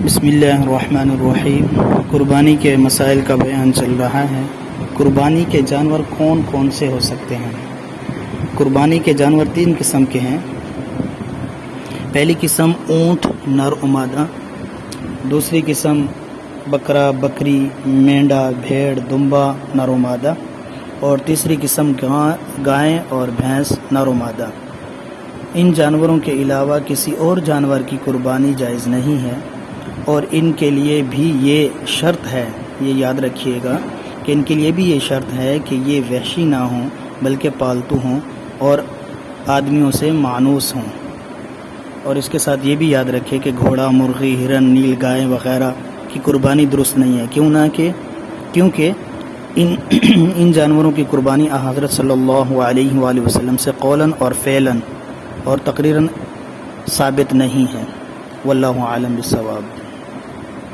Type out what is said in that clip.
بسم اللہ الرحمن الرحیم۔ قربانی کے مسائل کا بیان چل رہا ہے۔ قربانی کے جانور کون کون سے ہو سکتے ہیں؟ قربانی کے جانور 3 قسم کے ہیں۔ پہلی قسم اونٹ نر و مادہ، دوسری قسم بکرا بکری مینڈا بھیڑ دمبا نر و مادہ، اور تیسری قسم گائیں اور بھینس نر و مادہ۔ ان جانوروں کے علاوہ کسی اور جانور کی قربانی جائز نہیں ہے، اور ان کے لیے بھی یہ شرط ہے، یہ یاد رکھیے گا کہ ان کے لیے بھی یہ شرط ہے کہ یہ وحشی نہ ہوں بلکہ پالتو ہوں اور آدمیوں سے مانوس ہوں۔ اور اس کے ساتھ یہ بھی یاد رکھے کہ گھوڑا مرغی ہرن نیل گائے وغیرہ کی قربانی درست نہیں ہے، کیونکہ ان جانوروں کی قربانی حضرت صلی اللہ علیہ وآلہ وسلم سے قولاً اور فعلاً اور تقریراً ثابت نہیں ہے۔ واللہ عالم بالصواب۔